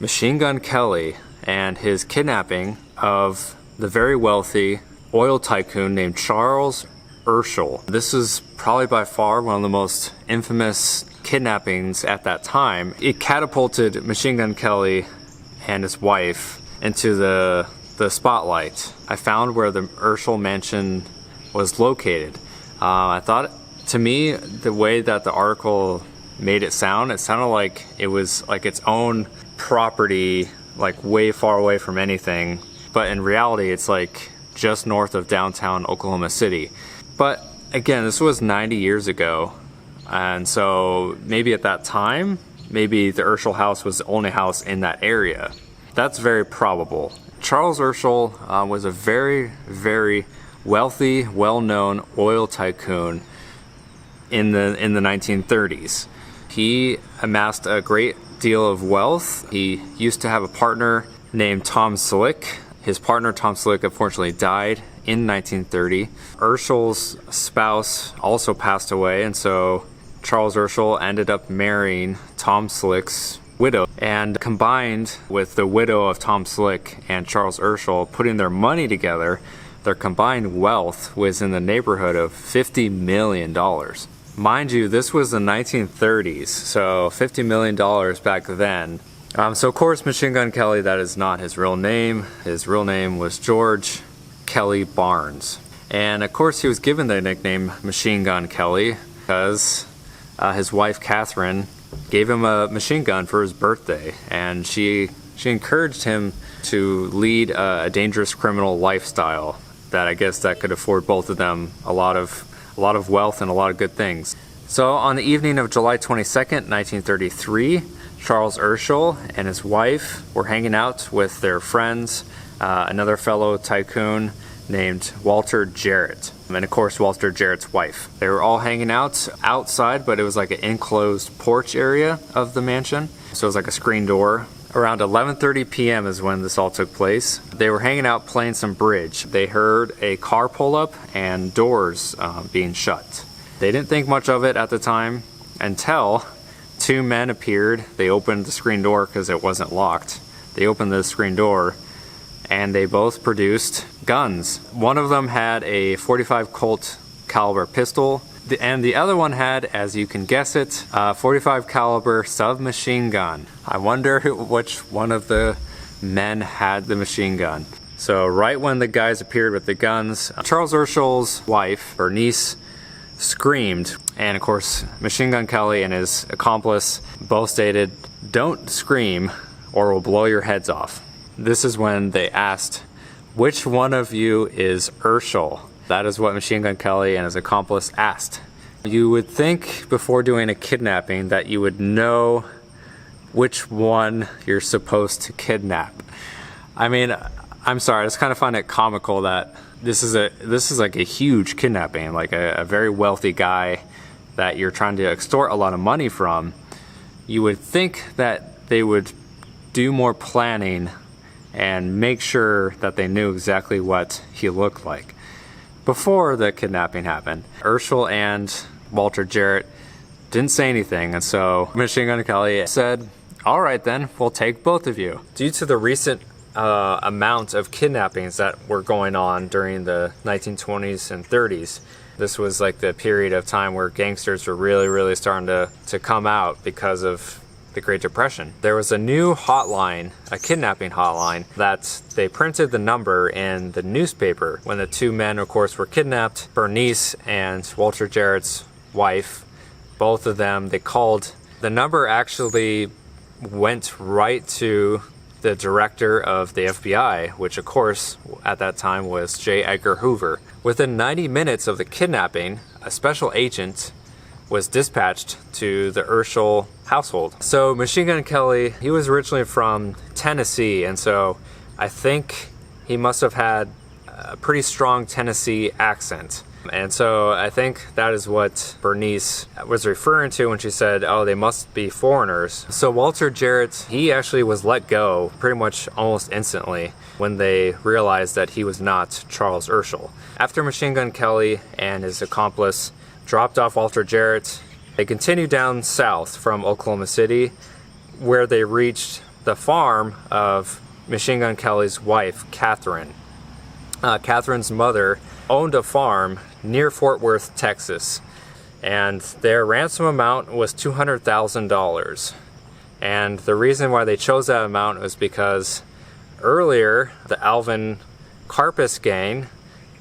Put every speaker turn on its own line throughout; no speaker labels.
Machine Gun Kelly and his kidnapping of the very wealthy oil tycoon named Charles Urschel. This is probably by far one of the most infamous kidnappings at that time. It catapulted Machine Gun Kelly and his wife into the spotlight. I found where the Urschel mansion was located. I thought, to me, the way that the article made it sounded like it was like its own property, like way far away from anything. But in reality, it's like just north of downtown Oklahoma City. But again, this was 90 years ago. And so maybe at that time, maybe the Urschel house was the only house in that area. That's very probable. Charles Urschel was a very, very wealthy, well-known oil tycoon in the 1930s. He amassed a great deal of wealth. He used to have a partner named Tom Slick. His partner Tom Slick unfortunately died in 1930. Urschel's spouse also passed away, and so Charles Urschel ended up marrying Tom Slick's widow, and combined with the widow of Tom Slick and Charles Urschel putting their money together, their combined wealth was in the neighborhood of $50 million. Mind you, this was the 1930s, so $50 million back then. So of course, Machine Gun Kelly, that is not his real name. His real name was George Kelly Barnes. And of course, he was given the nickname Machine Gun Kelly because his wife, Catherine, gave him a machine gun for his birthday. And she encouraged him to lead a dangerous criminal lifestyle that I guess that could afford both of them a lot of wealth and a lot of good things. So on the evening of July 22nd, 1933, Charles Urschel and his wife were hanging out with their friends, another fellow tycoon named Walter Jarrett, and of course Walter Jarrett's wife. They were all hanging out outside, but it was like an enclosed porch area of the mansion, so it was like a screen door. Around 11:30 p.m. is when this all took place. They were hanging out playing some bridge. They heard a car pull up and doors being shut. They didn't think much of it at the time until two men appeared. They opened the screen door because it wasn't locked. They opened the screen door and they both produced guns. One of them had a .45 Colt caliber pistol, and the other one had, as you can guess it, a .45 caliber submachine gun. I wonder which one of the men had the machine gun. So right when the guys appeared with the guns, Charles Urschel's wife, Bernice, screamed, and of course Machine Gun Kelly and his accomplice both stated, "Don't scream or we'll blow your heads off." This is when they asked, "Which one of you is Urschel?" That is what Machine Gun Kelly and his accomplice asked. You would think before doing a kidnapping that you would know which one you're supposed to kidnap. I mean, I'm sorry, I just kind of find it comical that this is like a huge kidnapping, like a very wealthy guy that you're trying to extort a lot of money from. You would think that they would do more planning and make sure that they knew exactly what he looked like before the kidnapping happened. Urschel and Walter Jarrett didn't say anything, and so Machine Gun Kelly said, "All right then, we'll take both of you." Due to the recent amount of kidnappings that were going on during the 1920s and 30s, this was like the period of time where gangsters were really starting to come out because of the Great Depression. There was a new hotline, a kidnapping hotline, that they printed the number in the newspaper when the two men, of course, were kidnapped. Bernice and Walter Jarrett's wife, both of them, they called. The number actually went right to the director of the FBI, which of course at that time was J. Edgar Hoover. Within 90 minutes of the kidnapping, a special agent was dispatched to the Urschel household. So Machine Gun Kelly, he was originally from Tennessee, and so I think he must have had a pretty strong Tennessee accent. And so I think that is what Bernice was referring to when she said, "Oh, they must be foreigners." So Walter Jarrett, he actually was let go pretty much almost instantly when they realized that he was not Charles Urschel. After Machine Gun Kelly and his accomplice dropped off Walter Jarrett, they continued down south from Oklahoma City, where they reached the farm of Machine Gun Kelly's wife, Catherine. Catherine's mother owned a farm near Fort Worth, Texas, and their ransom amount was $200,000. And the reason why they chose that amount was because earlier, the Alvin Karpis gang,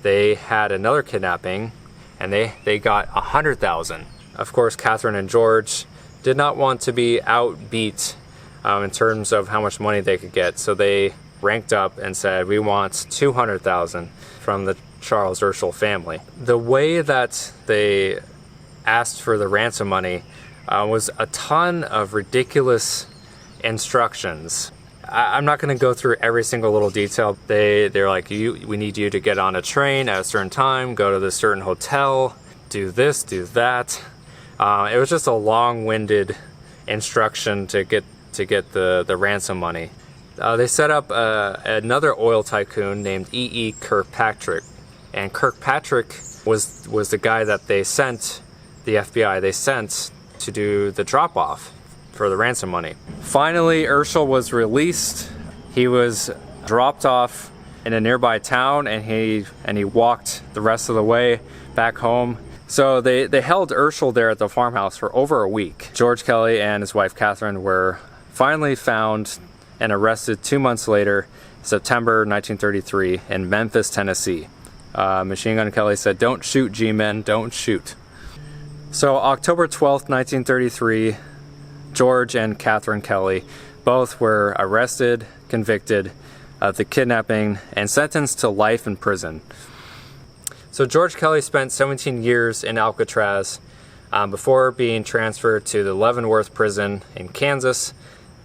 they had another kidnapping, and they got $100,000. Of course, Catherine and George did not want to be outbeat in terms of how much money they could get, so they ranked up and said, we want $200,000 from the Charles Urschel family. The way that they asked for the ransom money was a ton of ridiculous instructions. I'm not going to go through every single little detail. They're like, we need you to get on a train at a certain time, go to this certain hotel, do this, do that. It was just a long-winded instruction to get the ransom money. They set up another oil tycoon named E.E. Kirkpatrick, and Kirkpatrick was the guy that they sent, the FBI, they sent to do the drop-off for the ransom money. Finally, Urschel was released. He was dropped off in a nearby town, and he walked the rest of the way back home. So they held Urschel there at the farmhouse for over a week. George Kelly and his wife Catherine were finally found and arrested 2 months later, September 1933, in Memphis, Tennessee. Machine Gun Kelly said, "Don't shoot, G-men, don't shoot." So October 12th, 1933, George and Catherine Kelly both were arrested, convicted of the kidnapping, and sentenced to life in prison. So George Kelly spent 17 years in Alcatraz before being transferred to the Leavenworth prison in Kansas,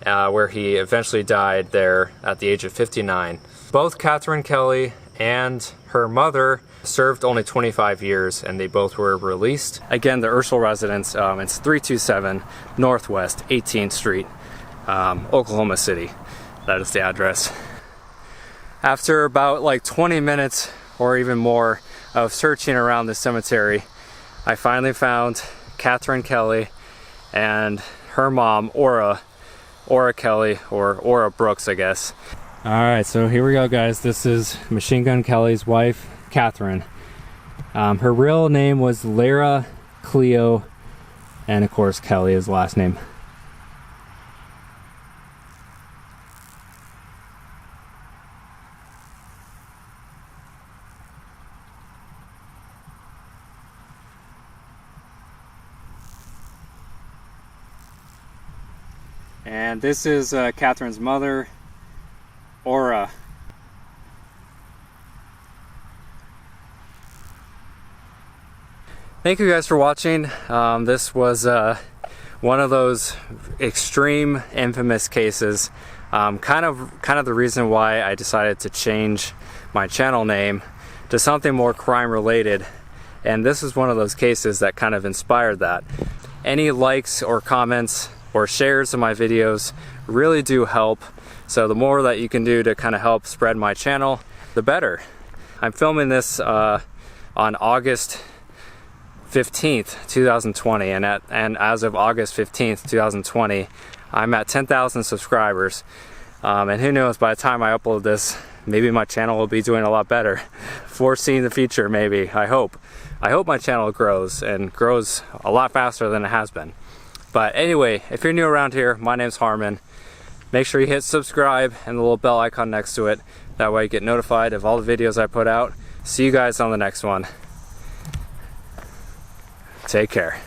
where he eventually died there at the age of 59. Both Catherine Kelly and her mother served only 25 years, and they both were released. Again, the Urschel residence, it's 327 Northwest 18th Street, Oklahoma City. That is the address. After about like 20 minutes or even more of searching around the cemetery, I finally found Catherine Kelly and her mom, Ora Kelly, or Ora Brooks, I guess. All right, so here we go, guys. This is Machine Gun Kelly's wife, Catherine. Her real name was Lara Cleo, and of course Kelly is last name. And this is Catherine's mother, Ora. Thank you guys for watching. This was one of those extreme, infamous cases. Kind of the reason why I decided to change my channel name to something more crime related. And this is one of those cases that kind of inspired that. Any likes or comments or shares of my videos really do help. So the more that you can do to kind of help spread my channel, the better. I'm filming this on August 15th, 2020, and as of August 15th, 2020, I'm at 10,000 subscribers. And who knows, by the time I upload this, maybe my channel will be doing a lot better. Foreseeing the future, maybe, I hope. I hope my channel grows, and grows a lot faster than it has been. But anyway, if you're new around here, my name's Harmon. Make sure you hit subscribe and the little bell icon next to it. That way you get notified of all the videos I put out. See you guys on the next one. Take care.